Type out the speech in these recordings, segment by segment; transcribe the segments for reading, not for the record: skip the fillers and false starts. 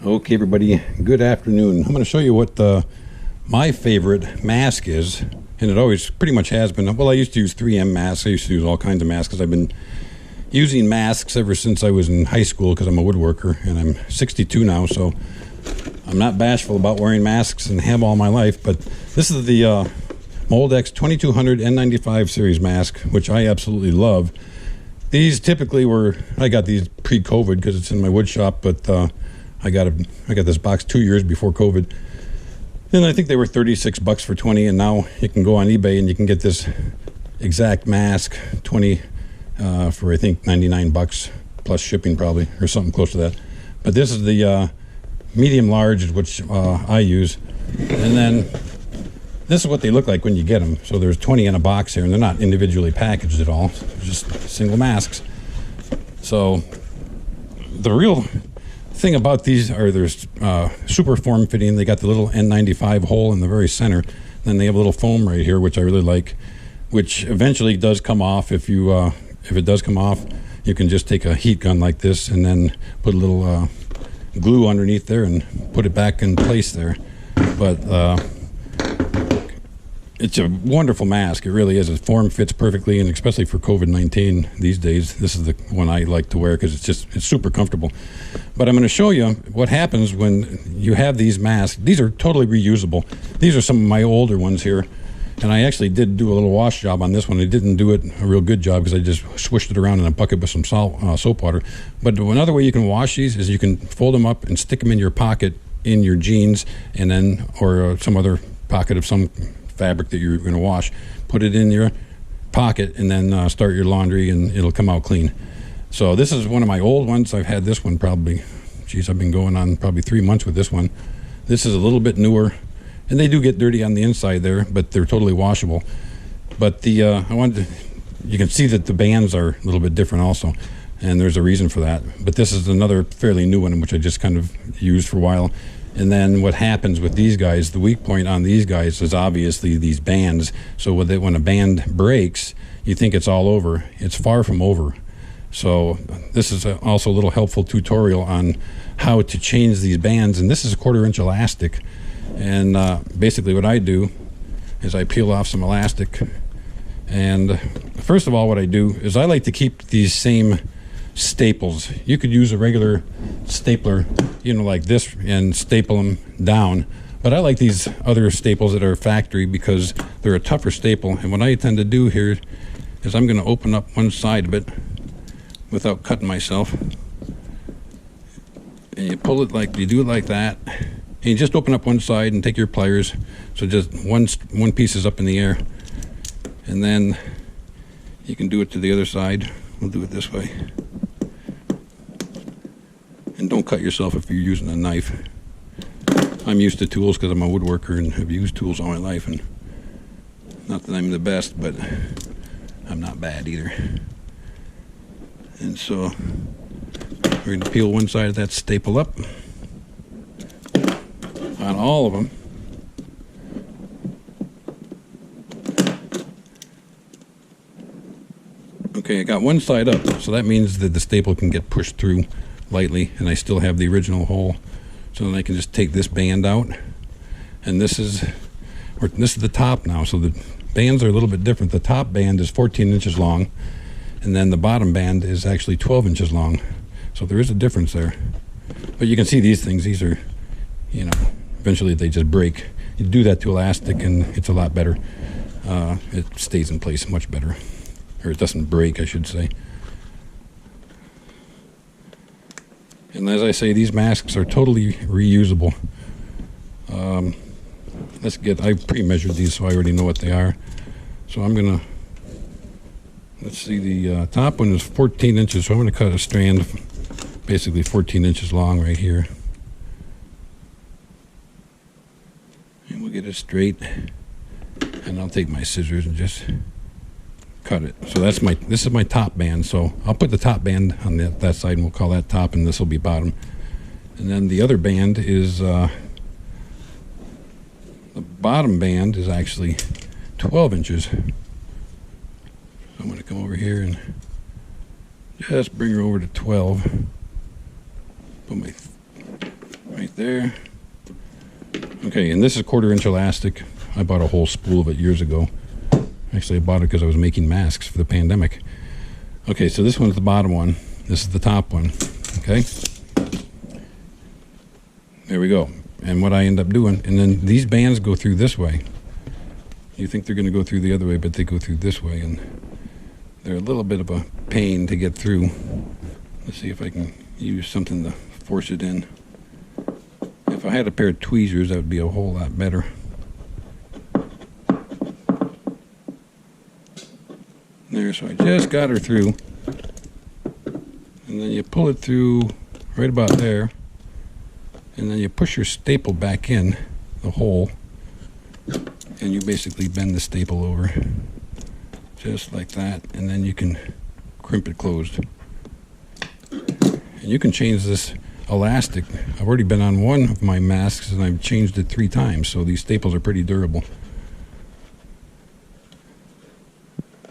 Okay, everybody, good afternoon. I'm going to show you what my favorite mask is, and it always pretty much has been. Well, I used to use 3M masks. I used to use all kinds of masks because I've been using masks ever since I was in high school because I'm a woodworker, and I'm 62 now, so I'm not bashful about wearing masks and have all my life. But this is the Moldex 2200 N95 series mask, which I absolutely love. These typically I got these pre-COVID because it's in my wood shop, but I got this box 2 years before COVID, and I think they were $36 for 20, and now you can go on eBay and you can get this exact mask 20 for I think $99 plus shipping probably, or something close to that. But this is the medium large, which I use, and then this is what they look like when you get them. So there's 20 in a box here, and they're not individually packaged at all, just single masks. So the real thing about these are there's super form fitting. They got the little N95 hole in the very center. Then they have a little foam right here, which I really like, which eventually does come off. If it does come off, you can just take a heat gun like this and then put a little glue underneath there and put it back in place there. But it's a wonderful mask. It really is. It form fits perfectly, and especially for COVID-19 these days, this is the one I like to wear because it's super comfortable. But I'm going to show you what happens when you have these masks. These are totally reusable. These are some of my older ones here, and I actually did do a little wash job on this one. I didn't do it a real good job because I just swished it around in a bucket with some soap water. But another way you can wash these is you can fold them up and stick them in your pocket in your jeans, and then or some other pocket of some fabric that you're going to wash. Put it in your pocket and then start your laundry, and it'll come out clean. So this is one of my old ones. I've had this one probably, I've been going on probably 3 months with this one. This is a little bit newer, and they do get dirty on the inside there, but they're totally washable. But you can see that the bands are a little bit different also, and there's a reason for that. But this is another fairly new one, which I just kind of used for a while. And then what happens with these guys, the weak point on these guys is obviously these bands. So when a band breaks, you think it's all over. It's far from over. So this is also a little helpful tutorial on how to change these bands. And this is a 1/4 inch elastic. And basically what I do is I peel off some elastic. And first of all, what I do is I like to keep these same staples. You could use a regular stapler, like this, and staple them down. But I like these other staples that are factory because they're a tougher staple. And what I tend to do here is I'm going to open up one side of it without cutting myself. And you pull it you do it like that. And you just open up one side and take your pliers. So just one piece is up in the air. And then you can do it to the other side. We'll do it this way. And don't cut yourself if you're using a knife. I'm used to tools because I'm a woodworker and have used tools all my life. And not that I'm the best, but I'm not bad either. And so we're going to peel one side of that staple up on all of them. Okay, I got one side up, so that means that the staple can get pushed through lightly, and I still have the original hole. So then I can just take this band out, and this is the top now. So the bands are a little bit different. The top band is 14 inches long, and then the bottom band is actually 12 inches long. So there is a difference there. But you can see these things. These are, eventually they just break. You do that to elastic, and it's a lot better. It stays in place much better, or it doesn't break, I should say. And as I say, these masks are totally reusable. I pre-measured these, so I already know what they are. So let's see, the top one is 14 inches, so I'm going to cut a strand basically 14 inches long right here. And we'll get it straight. And I'll take my scissors and just cut it. So this is my top band. So I'll put the top band on that side, and we'll call that top, and this will be bottom. And then the other band is the bottom band is actually 12 inches. So I'm going to come over here and just bring her over to 12. Put my right there. Okay, and this is 1/4-inch elastic. I bought a whole spool of it years ago. Actually, I bought it because I was making masks for the pandemic. Okay, so this one's the bottom one. This is the top one. Okay. There we go. And what I end up doing, and then these bands go through this way. You think they're going to go through the other way, but they go through this way, and they're a little bit of a pain to get through. Let's see if I can use something to force it in. If I had a pair of tweezers, that would be a whole lot better. There, so I just got her through. And then you pull it through right about there. And then you push your staple back in the hole. And you basically bend the staple over. Just like that. And then you can crimp it closed. And you can change this elastic. I've already been on one of my masks and I've changed it 3 times. So these staples are pretty durable.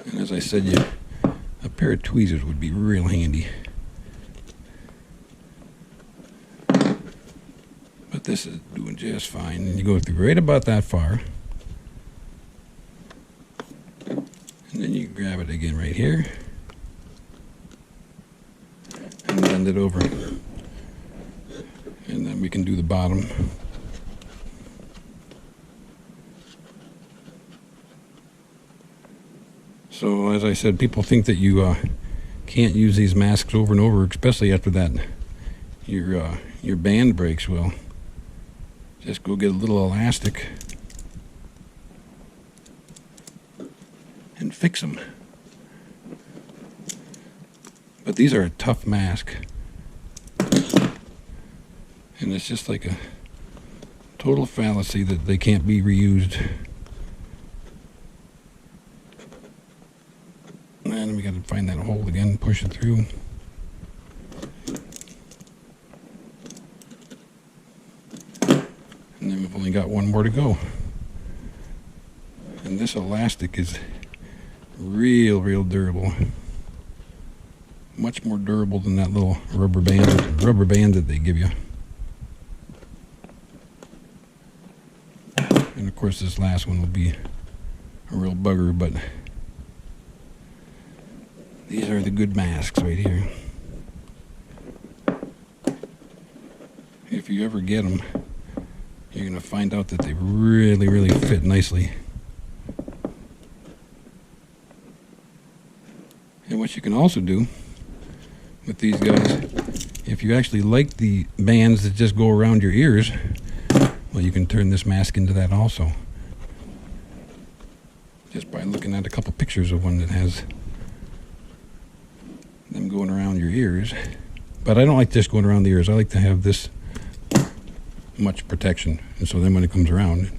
And as I said, a pair of tweezers would be real handy. But this is doing just fine. And you go through right about that far. And then you grab it again right here. And bend it over. And then we can do the bottom. So as I said, people think that you can't use these masks over and over, especially after that your band breaks. Well, just go get a little elastic and fix them. But these are a tough mask. And it's just like a total fallacy that they can't be reused. And we got to find that hole again, push it through. And then we've only got one more to go. And this elastic is real durable. Much more durable than that little rubber band that they give you. And of course this last one will be a real bugger, but these are the good masks right here. If you ever get them, you're going to find out that they really fit nicely. And what you can also do with these guys, if you actually like the bands that just go around your ears, well, you can turn this mask into that also. Just by looking at a couple pictures of one that has them going around your ears. But I don't like just going around the ears. I like to have this much protection, and so then when it comes around,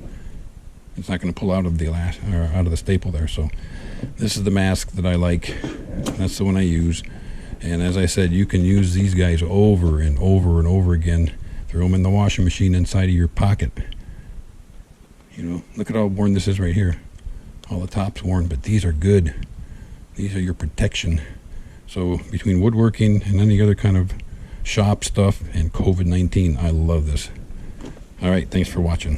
it's not going to pull out of the out of the staple there. So this is the mask that I like. That's the one I use. And as I said, you can use these guys over and over again. Throw them in the washing machine inside of your pocket. You know, look at how worn this is right here. All the top's worn, but these are good. These are your protection. So between woodworking and any other kind of shop stuff and COVID-19, I love this. All right, thanks for watching.